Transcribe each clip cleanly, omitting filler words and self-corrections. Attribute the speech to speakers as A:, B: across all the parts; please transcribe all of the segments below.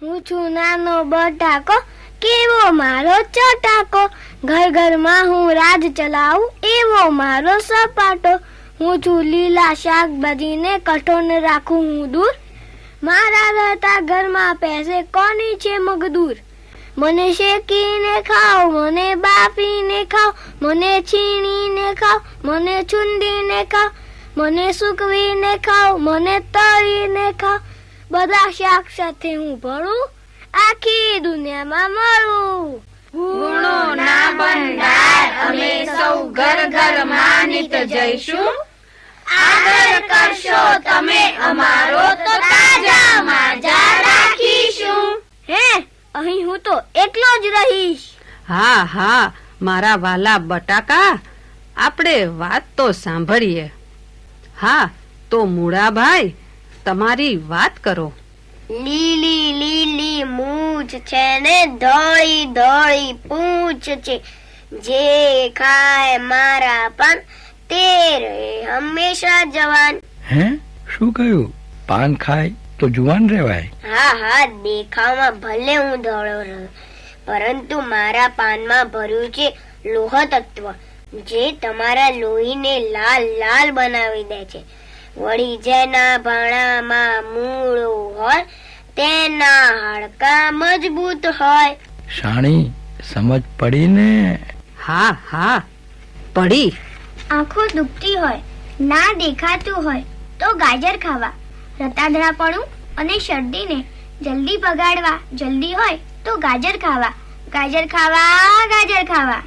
A: હું છું નાનો બટાકો, કેવો મારો ચટાકો, ઘર ઘરમાં હું રાજ ચલાવું, એવો મારો સપાટો. હું છું લીલા શાકભાજીને કઠોળને રાખું હું દૂર, મારા રહેતા ઘરમાં પહેશે કોની છે મગદૂર. મને શેકીને ખાઓ, મને બાફીને ખાઓ, મને છીણીને ખાઓ, મને છુંદીને ખાઓ, મને સૂકવીને ખાઓ, મને તળીને ખાઓ. બધા શાક સાથે હું ભળું, આખી દુનિયામાં મળું.
B: ગુણોના ભંડાર અમે સૌ ઘર ઘરમાં નિત જઈશું. આદર કરશો તમે અમારો તો તાજા માજા રાખીશું.
A: હે, અહીં હું તો એકલો જ રહીશ.
C: હા હા મારા વાલા બટાકા, આપણે વાત તો સાંભળીએ. હા તો મૂળાભાઈ, તમારી વાત કરો.
A: લીલી લીલી મૂછ છે ને ધોળી ધોળી પૂંછ છે, જે ખાય મારા પાન તે રહે હંમેશા જવાન.
D: હે, શું કહ્યું? પાન ખાય તો જુવાન રહેવાય?
A: હા હા, દેખાવમાં ભલે હું ધોળો રહ્યો, પરંતુ મારા પાનમાં ભર્યું છે લોહ તત્વ, જે તમારા લોહીને લાલ લાલ બનાવી દે છે. વળી જેના ભાણામાં મૂળો હોય તેના હાડકા મજબૂત હોય.
D: શાણી, સમજ પડી ને?
C: હા હા પડી.
A: આંખો દુખતી હોય, ના દેખાતું હોય તો ગાજર ખાવા, રતાદરાપણું અને શરદીને જલ્દી ભગાડવા જલ્દી હોય તો ગાજર ખાવા, ગાજર ખાવા, ગાજર ખાવા.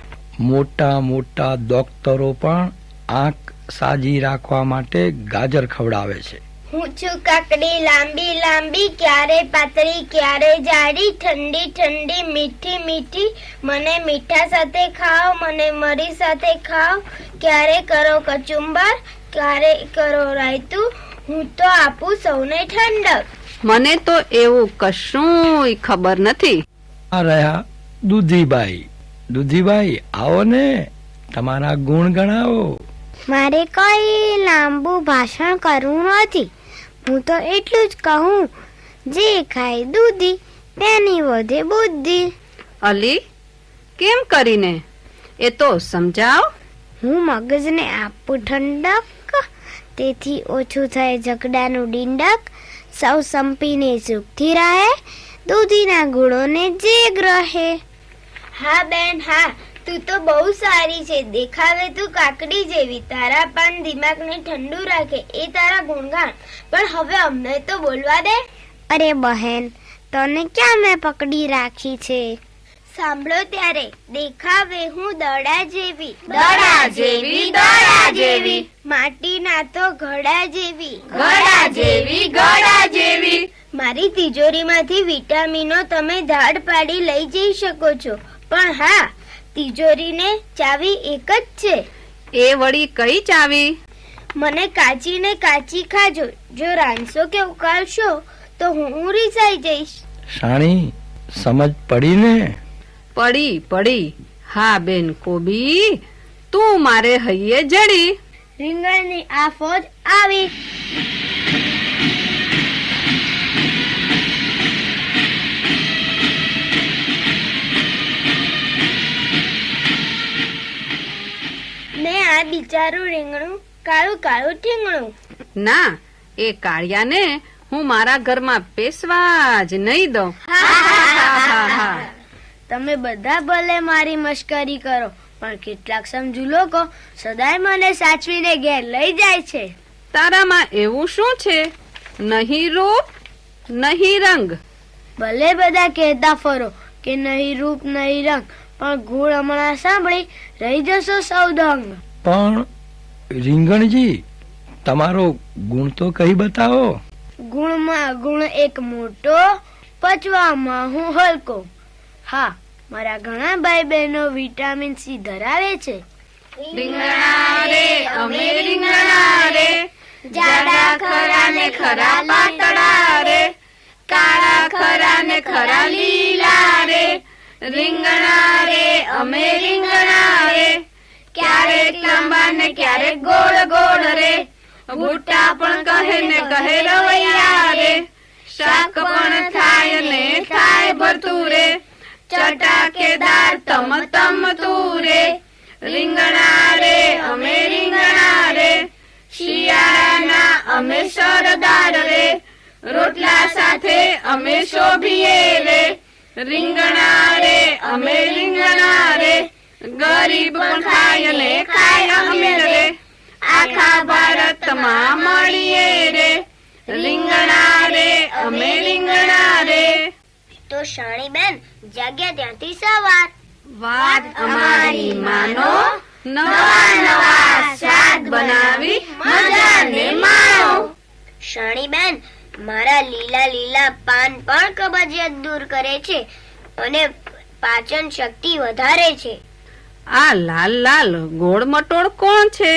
D: મોટા મોટા ડોક્ટરો પણ આંખ સાજી રાખવા માટે ગાજર ખવડાવે છે.
A: હું છું કાકડી લાંબી લાંબી, ક્યારે પાતળી ક્યારે જાડી, ઠંડી ઠંડી મીઠી મીઠી, મને મીઠા સાથે ખાઓ, મને મરી સાથે ખાઓ. ક્યારે કરો કચુંબર, ક્યારે કરો રાયતું, હું તો આપું સૌને ઠંડક.
C: મને તો એવું કશું ખબર નથી.
D: આ રહ્યા દૂધીબાઈ. દૂધીબાઈ આવો ને, તમારા ગુણ ગણાવો.
A: મારે કઈ લાંબુ ભાષણ કરવું નથી, હું તો એટલું જ કહું, જે ખાય દૂધી તેની વધે બુદ્ધિ.
C: અલી, કેમ કરીને એ તો સમજાવ.
A: હું મગજને આપું ઠંડક, તેથી ઓછું થાય ઝઘડાનું ડીંડક. સૌ સંપીને સુખથી રહે, દૂધીના ગુણોને જેગ રહે. હા બેન હા, તું તો બહુ સારી છે, દેખાવે તું કાકડી જેવી, તારા પાન દિમાગને ઠંડુ રાખે એ તારા ગુણગાન. પણ હવે અમને તો બોલવા દે. અરે બહેન, તને ક્યાં મેં પકડી રાખી છે? સાંભળો ત્યારે, દેખાવે હું દડા જેવી,
B: દડા જેવી, દડા જેવી,
A: માટીના તો ઘડા જેવી,
B: ઘડા જેવી, ઘડા જેવી.
A: મારી તિજોરીમાંથી વિટામિનો તમે ધાડ પાડી લઈ જઈ શકો છો, પણ હા, તિજોરીને ચાવી એક જ છે.
C: એ વળી કઈ ચાવી?
A: મને કાચી ને કાચી ખાજો, જો રાંધશો કે ઉકાળશો તો હું રીસાઈ જઈશ.
D: શાણી, સમજ પડી ને?
C: પડી પડી. હા બેન કોબી, તું મારે હૈયે જડી.
A: રીંગણની આ ફોજ આવી. ને આ બિચારું રીંગણું કાળું કાળું ઠીંગણું.
C: ના, એ કાળિયાને હું મારા ઘરમાં પેશવા જ નહીં દઉં.
A: તમે બધા ભલે મારી મશ્કરી કરો, પણ કેટલાક સમજુ લોકો સદાય મને સાચવીને ઘેર લઈ જાય છે.
C: તારામાં એવું શું છે? નહીં રૂપ નહીં રંગ.
A: ભલે બધા કહેતા ફરો કે નહીં રૂપ નહીં રંગ, પણ ગુણ હમણાં સાંભળી રહી જશો સૌ દંગ.
D: પણ રીંગણજી, તમારો ગુણ તો કહી બતાવો.
A: ગુણમાં ગુણ એક મોટો, પચવામાં હું હલકો. હા, મારા ઘણા ભાઈ બહેનો વિટામિન સી ધરાવે છે.
B: રીંગણા રે અમે રીંગણા રે, જાડા ખરા ને ખરા પાતળા રે, કાળા ખરા ને ખરા લીલા રે. રીંગણા રે અમે રીંગણા રે, ક્યારેક લાંબા ને ક્યારેક ગોળ ગોળ રે. ભૂટા પણ કહે ને કહે રવૈયા રે, શાક પણ થાય ને થાય ભરતું રે, ચટાકેદાર તમ તમ તું રે. રીંગણા રે અમે રીંગણા રે, શિયાળાના અમે સરદાર રે, રોટલા સાથે અમે શોભીએ રે. રીંગણા રે અમે રીંગણા રે, ગરીબ પણ ખાય ને ખાય અમીર રે, આખા ભારતમાં મળીએ રે. રીંગણા રે અમે રીંગણા રે.
A: તો શાણી બેન જાગ્યા ત્યાંથી સવાર.
B: વાત અમારી માનો, નવા નવા શાક બનાવી મજાને માણો.
A: શાણી બેન મારા લીલા લીલા પાન પણ કબજિયાત દૂર કરે છે અને પાચન શક્તિ વધારે છે.
C: આ લાલ લાલ ગોળ મટોળ કોણ છે?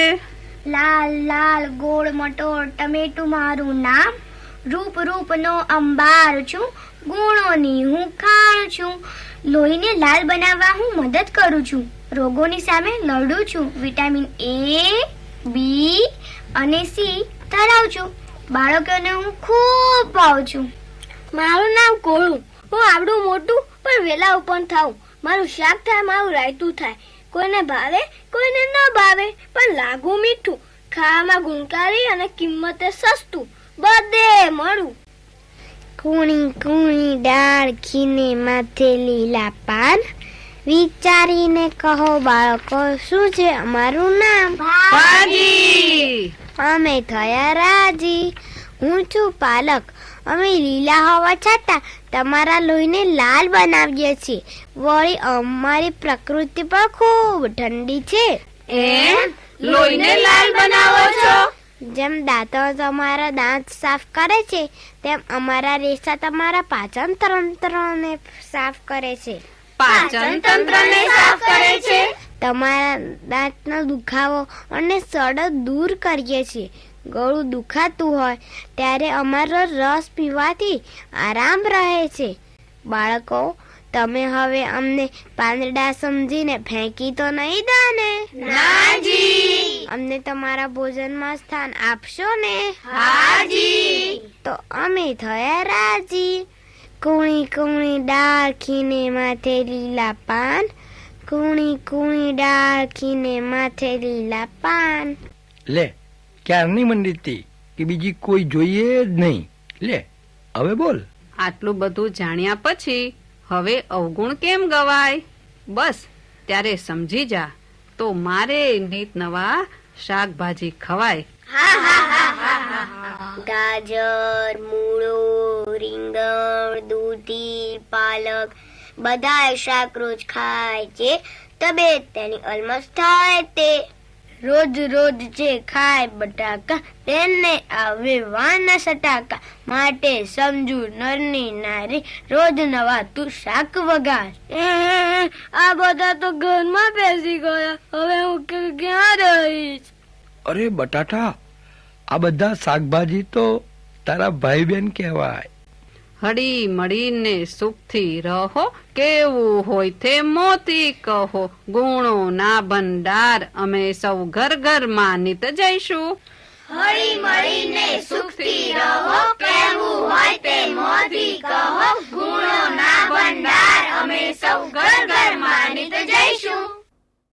A: લાલ લાલ ગોળ મટોળ ટમેટું મારું નામ, રૂપ રૂપનો અંબાર છું, ગુણોની હું ખાણ છું. લોહીને લાલ બનાવવા હું મદદ કરું છું, રોગોની સામે લડું છું, વિટામિન A, B અને C ધરાવું છું, બાળકોને હું ખૂબ પાઉં છું. મારું નામ કોળું, હું આવડું મોટું પણ વેલા ઉપર થાઉં. મારું શાક થાય, મારું રાયતું થાય, કોઈને ભાવે કોઈને ન ભાવે પણ લાગુ મીઠું, ખાવામાં ગુણકારી અને કિંમતે સસ્તું, બધે મળું. કુણી કુણી ડાળ ખીને માથે લીલા પાન, વિચારીને કહો બાળકો શું છે અમારું નામ?
B: ભાજી.
A: અમે થયા રાજી. હું છું પાલક, અમે લીલા હોવા છતાં તમારા લોહીને લાલ બનાવીએ છીએ. વળી અમારી પ્રકૃતિ પણ ખૂબ ઠંડી છે.
B: એમ લોહીને લાલ બનાવો છો?
A: જેમ દાંતો તમારા દાંત સાફ કરે છે તેમ અમારા રેસા તમારા પાચન તંત્રને સાફ કરે છે.
B: પાચન તંત્રને સાફ કરે છે.
A: તમારા દાંતનો દુખાવો અને સડો દૂર કરીએ છીએ. ગળું દુખાતું હોય ત્યારે અમારો રસ પીવાથી આરામ રહે છે. બાળકો તમે હવે અમને પાંદડા સમજીને ફેંકી તો નહીં દો ને?
B: નાજી.
A: અમને તમારા ભોજનમાં સ્થાન આપશો ને?
B: હાજી.
A: તો અમે થયા રાજી. કુણી કુણી ડાળ ખીને માથે લીલા પાન, કુણી કુણી ડાળ ખીને માથે લીલા પાન.
D: લે ક્યારની મંડી હતી કે બીજી કોઈ જોઈએ જ નહીં. લે હવે બોલ.
C: આટલું બધું જાણ્યા પછી હવે અવગુણ કેમ ગવાય? બસ ત્યારે સમજી જા તો મારે નીત નવા શાકભાજી ખવાય.
A: ગાજર, મૂળો, રીંગણ, દૂધી, પાલક બધા શાક રોજ ખાય છે, તબિયત તેની અલમસ્ત થાય તે. રોજ રોજ જે ખાય બટાકા તેને આવે વાના સટાકા, માટે સમજુ નરની નારી રોજ નવા તું શાક વગાર. આ બધા તો ઘરમાં બેસી ગયા, હવે હું ક્યાં રહીશ?
D: અરે બટાટા, આ બધા શાકભાજી તો તારા ભાઈ બહેન કહેવાય.
C: હળી મળીને સુખથી રહો, કેવું હોય તે મોતી કહો. ગુણો ના ભંડાર અમે સૌ ઘર ઘર માનિત જઈશું.
B: હળી મળીને સુખથી રહો, કેવું હોય તે મોથી કહો. ગુણોના ભંડાર અમે સૌ ઘર ઘર માનિત જઈશું.